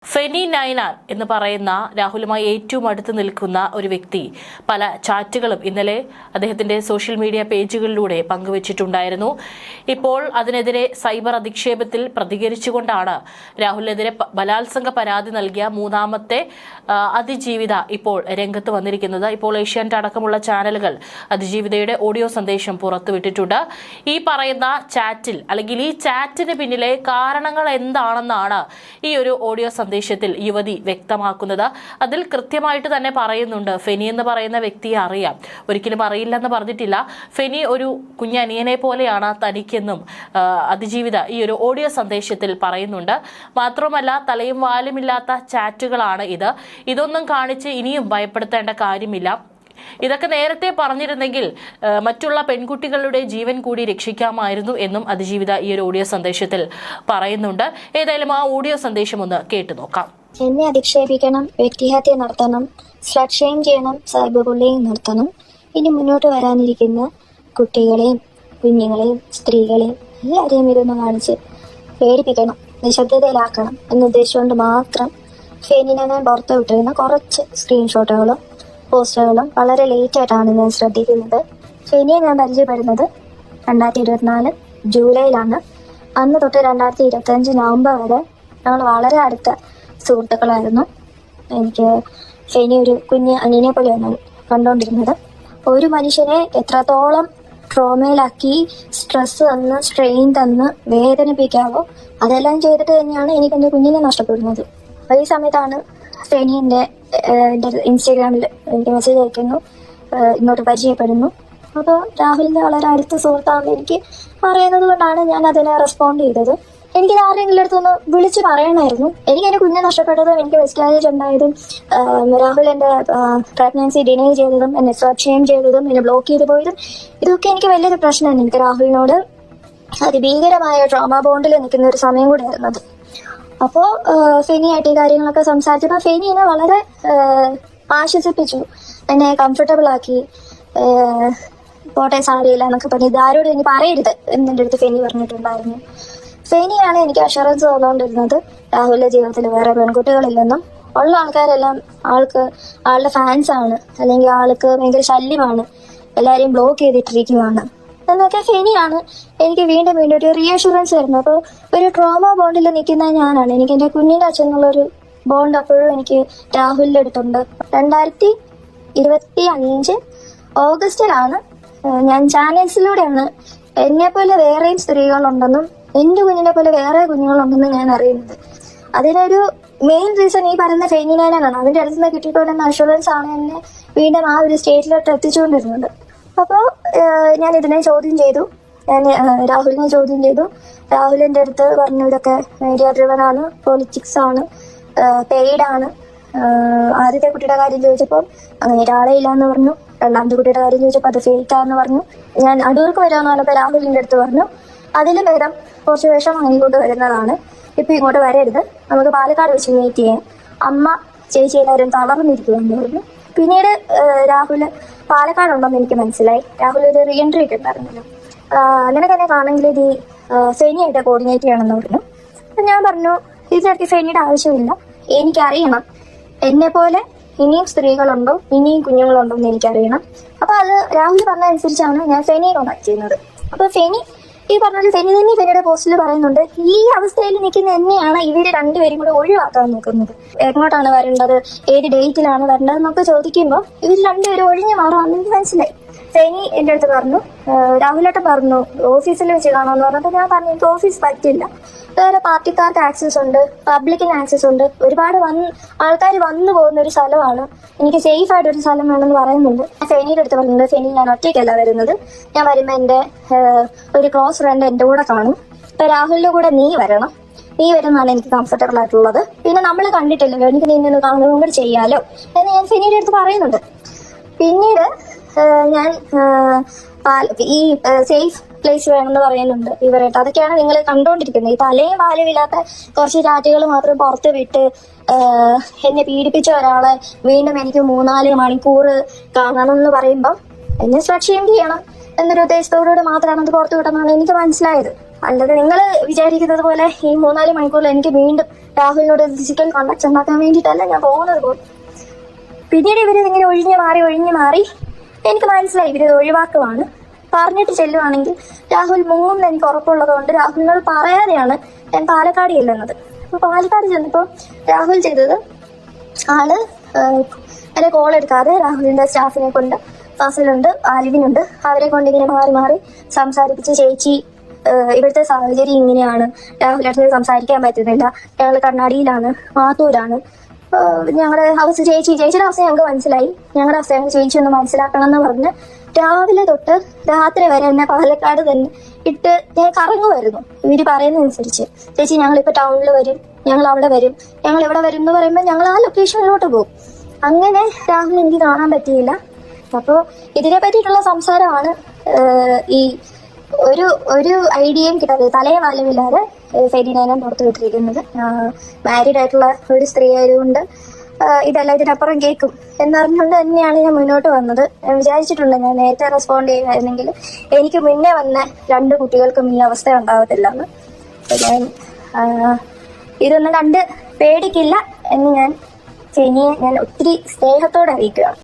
ഫെനി നൈനാൻ എന്ന് പറയുന്ന രാഹുലുമായി ഏറ്റവും അടുത്ത് നിൽക്കുന്ന ഒരു വ്യക്തി പല ചാറ്റുകളും ഇന്നലെ അദ്ദേഹത്തിന്റെ സോഷ്യൽ മീഡിയ പേജുകളിലൂടെ പങ്കുവച്ചിട്ടുണ്ടായിരുന്നു. ഇപ്പോൾ അതിനെതിരെ സൈബർ അധിക്ഷേപത്തിൽ പ്രതികരിച്ചുകൊണ്ടാണ് രാഹുലിനെതിരെ ബലാത്സംഗ പരാതി നൽകിയ മൂന്നാമത്തെ അതിജീവിത ഇപ്പോൾ രംഗത്ത് വന്നിരിക്കുന്നത്. ഇപ്പോൾ ഏഷ്യാനെറ്റ് അടക്കമുള്ള ചാനലുകൾ അതിജീവിതയുടെ ഓഡിയോ സന്ദേശം പുറത്തുവിട്ടിട്ടുണ്ട്. ഈ പറയുന്ന ചാറ്റിൽ അല്ലെങ്കിൽ ഈ ചാറ്റിന് പിന്നിലെ കാരണങ്ങൾ എന്താണെന്നാണ് ഈ ഒരു ഓഡിയോ സന്ദേശത്തിൽ യുവതി വ്യക്തമാക്കുന്നത്. അതിൽ കൃത്യമായിട്ട് തന്നെ പറയുന്നുണ്ട്, ഫെനി എന്ന് പറയുന്ന വ്യക്തിയെ അറിയാം, ഒരിക്കലും അറിയില്ലെന്ന് പറഞ്ഞിട്ടില്ല. ഫെനി ഒരു കുഞ്ഞനിയനെ പോലെയാണ് തനിക്കെന്നും അതിജീവിത ഈ ഒരു ഓഡിയോ സന്ദേശത്തിൽ പറയുന്നുണ്ട്. മാത്രമല്ല, തലയും വാലുമില്ലാത്ത ചാറ്റുകളാണ് ഇതൊന്നും കാണിച്ച് ഇനിയും ഭയപ്പെടുത്തേണ്ട കാര്യമില്ല. ഇതൊക്കെ നേരത്തെ പറഞ്ഞിരുന്നെങ്കിൽ മറ്റുള്ള പെൺകുട്ടികളുടെ ജീവൻ കൂടി രക്ഷിക്കാമായിരുന്നു എന്നും അതിജീവിത ഈ ഒരു ഓഡിയോ സന്ദേശത്തിൽ പറയുന്നുണ്ട്. ഏതായാലും ആ ഓഡിയോ സന്ദേശം ഒന്ന് കേട്ടു നോക്കാം. എന്നെ അധിക്ഷേപിക്കണം, വ്യക്തിഹത്യ നടത്തണം, സ്ലട്ട് ഷെയിം ചെയ്യണം, സൈബർ ബുള്ളിയിങ് നടത്തണം. ഇനി മുന്നോട്ട് വരാനിരിക്കുന്ന കുട്ടികളെയും കുഞ്ഞുങ്ങളെയും സ്ത്രീകളെയും എല്ലാവരെയും ഇതൊന്ന് കാണിച്ച് പേടിപ്പിക്കണം, നിശബ്ദതയിലാക്കണം എന്ന ഉദ്ദേശിച്ചുകൊണ്ട് മാത്രം ഫെനിനെ ഞാൻ പുറത്തു വിട്ടിരുന്ന കുറച്ച് സ്ക്രീൻഷോട്ടുകളും പോസ്റ്ററുകളും വളരെ ലേറ്റായിട്ടാണ് ഞാൻ ശ്രദ്ധിക്കുന്നത്. ഫെനിയെ ഞാൻ പരിചയപ്പെടുന്നത് 2024 ജൂലൈയിലാണ്. അന്ന് തൊട്ട് 2025 നവംബർ വരെ ഞങ്ങൾ വളരെ അടുത്ത സുഹൃത്തുക്കളായിരുന്നു. എനിക്ക് ഫെനി ഒരു കുഞ്ഞ് അനിയനെ പോലെയാണ് കണ്ടുകൊണ്ടിരുന്നത്. ഒരു മനുഷ്യനെ എത്രത്തോളം ട്രോമയിലാക്കി സ്ട്രെസ് തന്ന് സ്ട്രെയിൻ തന്ന് വേദനിപ്പിക്കാവോ അതെല്ലാം ചെയ്തിട്ട് തന്നെയാണ് എനിക്ക് എൻ്റെ കുഞ്ഞിനെ നഷ്ടപ്പെടുന്നത്. ഈ സമയത്താണ് ഫെനി എൻ്റെ ഇൻസ്റ്റാഗ്രാമിൽ എനിക്ക് മെസ്സേജ് അയക്കുന്നു, ഇങ്ങോട്ട് പരിചയപ്പെടുന്നു. അപ്പോൾ രാഹുലിൻ്റെ വളരെ അടുത്ത സുഹൃത്താണെന്ന് എനിക്ക് അറിയുന്നത് കൊണ്ടാണ് ഞാൻ അതിനെ റെസ്പോണ്ട് ചെയ്തത്. എനിക്കിത് ആരെങ്കിലും അടുത്തൊന്ന് വിളിച്ച് പറയണമായിരുന്നു. എനിക്ക് എൻ്റെ കുഞ്ഞെ നഷ്ടപ്പെട്ടതും എനിക്ക് മിസ്കാരേജ് ഉണ്ടായതും രാഹുൽ എൻ്റെ പ്രഗ്നൻസി ഡിനൈ ചെയ്തതും എന്നെ സ്ലട്ട് ഷെയിം ചെയ്തതും എന്നെ ബ്ലോക്ക് ചെയ്ത് പോയതും ഇതൊക്കെ എനിക്ക് വലിയൊരു പ്രശ്നമാണ്. എനിക്ക് രാഹുലിനോട് അതിഭീകരമായ ട്രോമ ബോണ്ടിൽ നിൽക്കുന്ന ഒരു സമയം കൂടെ ആയിരുന്നത്. അപ്പോൾ ഫെനിയായിട്ട് ഈ കാര്യങ്ങളൊക്കെ സംസാരിച്ചപ്പോൾ ഫെനി എന്നെ വളരെ ആശ്വസിപ്പിച്ചു, എന്നെ കംഫർട്ടബിൾ ആക്കി. പോട്ടെ, സാരിയില്ല എന്നൊക്കെ പറഞ്ഞ് ഇതാരോട് എനിക്ക് പറയരുത് എന്നെ അടുത്ത് ഫെനി പറഞ്ഞിട്ടുണ്ടായിരുന്നു. ഫെനിയാണ് എനിക്ക് അഷുറൻസ് തന്നുകൊണ്ടിരുന്നത് രാഹുലിന്റെ ജീവിതത്തിൽ വേറെ പെൺകുട്ടികളില്ലെന്നും ഉള്ള ആൾക്കാരെല്ലാം ആളുടെ ഫാൻസ് ആണ്, അല്ലെങ്കിൽ ആൾക്ക് ഭയങ്കര ശല്യമാണ്, എല്ലാവരെയും ബ്ലോക്ക് ചെയ്തിട്ടിരിക്കുവാണ് എന്നൊക്കെ ഫെനിയാണ് എനിക്ക് വീണ്ടും ഒരു റീഅഷുറൻസ് തരുന്നത്. അപ്പോൾ ഒരു ട്രോമ ബോണ്ടിൽ നിൽക്കുന്ന ഞാനാണ്. എനിക്ക് എൻ്റെ കുഞ്ഞിൻ്റെ അച്ഛനുള്ളൊരു ബോണ്ട് അപ്പോഴും എനിക്ക് രാഹുലിൻ്റെ അടുത്തുണ്ട്. 2025 ഓഗസ്റ്റിലാണ് ഞാൻ ചാനൽസിലൂടെയാണ് എന്നെപ്പോലെ വേറെയും സ്ത്രീകളുണ്ടെന്നും എൻ്റെ കുഞ്ഞിനെ പോലെ വേറെ കുഞ്ഞുങ്ങളുണ്ടെന്നും ഞാൻ അറിയുന്നത്. അതിനൊരു മെയിൻ റീസൺ ഈ പറയുന്ന ഫെനി നൈനാണ്. അതിൻ്റെ അടുത്ത് നിന്ന് കിട്ടിയിട്ടുണ്ടെന്ന അഷുറൻസ് ആണ് എന്നെ വീണ്ടും ആ ഒരു സ്റ്റേറ്റിലോട്ട് എത്തിച്ചുകൊണ്ടിരുന്നത്. അപ്പോൾ ഞാൻ ഇതിനെ ചോദ്യം ചെയ്തു, ഞാൻ രാഹുലിനെ ചോദ്യം ചെയ്തു. രാഹുലിൻ്റെ അടുത്ത് പറഞ്ഞു ഇതൊക്കെ മീഡിയ ഡ്രിവൻ ആണ്, പൊളിറ്റിക്സ് ആണ്, പെയ്ഡാണ്. ആദ്യത്തെ കുട്ടിയുടെ കാര്യം ചോദിച്ചപ്പോൾ അങ്ങനെ ഒരാളെ ഇല്ലാന്ന് പറഞ്ഞു. രണ്ടാമത്തെ കുട്ടിയുടെ കാര്യം ചോദിച്ചപ്പോൾ അത് ഫേക്കാന്ന് പറഞ്ഞു. ഞാൻ അടൂർക്ക് വരാമെന്ന് പറഞ്ഞപ്പോൾ രാഹുലിൻ്റെ അടുത്ത് പറഞ്ഞു അതിലും ഭേദം കുറച്ച് വിഷമം ഇങ്ങോട്ട് വരുന്നതാണ്, ഇപ്പം ഇങ്ങോട്ട് വരരുത്, നമുക്ക് പാലക്കാട് വെച്ച് മീറ്റ് ചെയ്യാം, അമ്മ ചേച്ചി എല്ലാവരും തളർന്നിരിക്കുമെന്ന് പറഞ്ഞു. പിന്നീട് രാഹുൽ പാലക്കാടുണ്ടെന്ന് എനിക്ക് മനസ്സിലായി. രാഹുൽ ഒരു റീ എൻട്രി ഒക്കെ ഉണ്ടായിരുന്നല്ലോ, അങ്ങനെ തന്നെ ആണെങ്കിൽ ഇത് ഫെനിയായിട്ട് കോർഡിനേറ്റ് ചെയ്യണമെന്ന് പറഞ്ഞു. അപ്പം ഞാൻ പറഞ്ഞു ഇതിനകത്ത് ഫെനിയുടെ ആവശ്യമില്ല, എനിക്കറിയണം എന്നെ പോലെ ഇനിയും സ്ത്രീകളുണ്ടോ ഇനിയും കുഞ്ഞുങ്ങളുണ്ടോ എന്ന് എനിക്കറിയണം. അപ്പോൾ അത് രാഹുൽ പറഞ്ഞ അനുസരിച്ചാണ് ഞാൻ ഫെനിയെ കോൺടാക്ട് ചെയ്യുന്നത്. അപ്പോൾ ഫെനി ഈ പറഞ്ഞാൽ ഫെനി തന്നെ ഫെനിയുടെ പോസ്റ്റിൽ പറയുന്നുണ്ട് ഈ അവസ്ഥയിൽ നിൽക്കുന്ന എന്നെയാണ് ഇവർ രണ്ടുപേരും കൂടെ ഒഴിവാക്കാൻ നോക്കുന്നത്. എങ്ങോട്ടാണ് വരേണ്ടത്, ഏത് ഡേറ്റിലാണ് വരേണ്ടത് എന്നൊക്കെ ചോദിക്കുമ്പോൾ ഇവർ രണ്ടുപേരും ഒഴിഞ്ഞു മാറുമെന്ന് എനിക്ക് മനസ്സിലായി. ഫെനി എൻ്റെ അടുത്ത് പറഞ്ഞു, രാഹുലേട്ടൻ പറഞ്ഞു ഓഫീസിൽ വെച്ച് കാണാമെന്ന് പറഞ്ഞപ്പോൾ ഞാൻ പറഞ്ഞു എനിക്ക് ഓഫീസ് പറ്റില്ല, വേറെ പാർട്ടിക്കാർക്ക് ആക്സസ് ഉണ്ട്, പബ്ലിക്കിന് ആക്സസ് ഉണ്ട്, ഒരുപാട് ആൾക്കാർ വന്നു പോകുന്ന ഒരു സ്ഥലമാണ്, എനിക്ക് സേഫ് ആയിട്ടൊരു സ്ഥലം വേണമെന്ന് പറയുന്നുണ്ട്. ഫെനിയുടെ അടുത്ത് പറഞ്ഞിട്ടുണ്ട് ഫെനി ഞാൻ ഒറ്റയ്ക്കല്ല വരുന്നത്, ഞാൻ വരുമ്പോൾ എൻ്റെ ഒരു ക്ലോസ് ഫ്രണ്ട് എൻ്റെ കൂടെ കാണും, ഇപ്പം രാഹുലിൻ്റെ കൂടെ നീ വരണം, നീ വരുന്നതാണ് എനിക്ക് കംഫർട്ടബിൾ ആയിട്ടുള്ളത്, പിന്നെ നമ്മൾ കണ്ടിട്ടില്ലല്ലോ എനിക്ക് നിന്നെ കാണുകയും കൂടെ ചെയ്യാലോ എന്ന് ഞാൻ ഫെനിയുടെ അടുത്ത് പറയുന്നുണ്ട്. പിന്നീട് ഞാൻ ഈ സേഫ് പ്ലേസ് വേണമെന്ന് പറയുന്നുണ്ട് ഇവരായിട്ട്. അതൊക്കെയാണ് നിങ്ങൾ കണ്ടുകൊണ്ടിരിക്കുന്നത്. ഈ തലയും വാലും ഇല്ലാത്ത കുറച്ച് ചാറ്റുകൾ മാത്രം പുറത്ത് വിട്ട് എന്നെ പീഡിപ്പിച്ച ഒരാളെ വീണ്ടും എനിക്ക് 3-4 മണിക്കൂർ കാണണമെന്ന് പറയുമ്പം എന്നെ സ്ലട്ട് ഷെയിം ചെയ്യണം എന്നൊരു ഉദ്ദേശത്തോടുകൂടി മാത്രമാണ് അത് പുറത്തു വിട്ടെന്നാണ് എനിക്ക് മനസ്സിലായത്. അല്ലാതെ നിങ്ങൾ വിചാരിക്കുന്നത് പോലെ ഈ 3-4 മണിക്കൂറിൽ എനിക്ക് വീണ്ടും രാഹുലിനോട് ഫിസിക്കൽ കോണ്ടാക്ട് ഉണ്ടാക്കാൻ വേണ്ടിയിട്ടല്ല ഞാൻ പോകുന്നത് പോലും. പിന്നീട് ഇവരിതിങ്ങനെ ഒഴിഞ്ഞു മാറി എനിക്ക് മനസ്സിലായി ഇവരിത് ഒഴിവാക്കുവാണ്. പറഞ്ഞിട്ട് ചെല്ലുവാണെങ്കിൽ രാഹുൽ മുങ്ങുമെന്ന് എനിക്ക് ഉറപ്പുള്ളത് കൊണ്ട് രാഹുലിനോട് പറയാതെയാണ് ഞാൻ പാലക്കാട് ചെല്ലുന്നത്. അപ്പൊ പാലക്കാട് ചെന്നപ്പോൾ രാഹുൽ ചെയ്തത് ആള് എന്നെ കോൾ എടുക്കാതെ രാഹുലിന്റെ സ്റ്റാഫിനെ കൊണ്ട്, ഫാസിലുണ്ട്, ആലിവിനുണ്ട്, അവരെ കൊണ്ട് ഇങ്ങനെ മാറി സംസാരിപ്പിച്ച്, ചേച്ചി ഇവിടുത്തെ സാഹചര്യം ഇങ്ങനെയാണ്, രാഹുലിനടുത്ത് സംസാരിക്കാൻ പറ്റുന്നില്ല, ഞങ്ങൾ കർണാടകയിലാണ്, മാത്തൂരാണ്, ഞങ്ങളുടെ അവസ്ഥ ചേച്ചിയുടെ അവസ്ഥ ഞങ്ങൾക്ക് മനസ്സിലായി, ഞങ്ങളുടെ അവസ്ഥ ഞങ്ങൾ ചേച്ചി ഒന്ന് മനസ്സിലാക്കണം എന്ന് പറഞ്ഞ് രാവിലെ തൊട്ട് രാത്രി വരെ എന്നെ പാലക്കാട് തന്നെ ഇട്ട് ഞാൻ കറങ്ങുമായിരുന്നു. ഇവര് പറയുന്നതനുസരിച്ച് ചേച്ചി ഞങ്ങളിപ്പോ ടൗണിൽ വരും, ഞങ്ങൾ അവിടെ വരും, ഞങ്ങൾ ഇവിടെ വരും എന്ന് പറയുമ്പോൾ ഞങ്ങൾ ആ ലൊക്കേഷനിലോട്ട് പോകും. അങ്ങനെ രാഹുൽ എനിക്ക് കാണാൻ പറ്റിയില്ല. അപ്പോൾ ഇതിനെ പറ്റിയിട്ടുള്ള സംസാരമാണ് ഈ ഒരു ഐഡിയയും കിട്ടാതെ തലയും വാലുമില്ലാതെ ഫെരീനാനെ പുറത്തു വിട്ടിരിക്കുന്നത്. മാരീഡ് ആയിട്ടുള്ള ഒരു സ്ത്രീ ആയതുകൊണ്ട് ഇതെല്ലാം ഇതിനപ്പുറം കേൾക്കും എന്നറിഞ്ഞുകൊണ്ട് തന്നെയാണ് ഞാൻ മുന്നോട്ട് വന്നത്. ഞാൻ വിചാരിച്ചിട്ടുണ്ട് ഞാൻ നേരത്തെ റെസ്പോണ്ട് ചെയ്യുമായിരുന്നെങ്കിൽ എനിക്ക് മുന്നേ വന്ന 2 കുട്ടികൾക്കും ഈ അവസ്ഥ ഉണ്ടാവത്തില്ല എന്ന്. ഞാൻ ഇതൊന്നും കണ്ട് പേടിക്കില്ല എന്ന് ഞാൻ ഒത്തിരി സ്നേഹത്തോടെ അറിയിക്കുകയാണ്.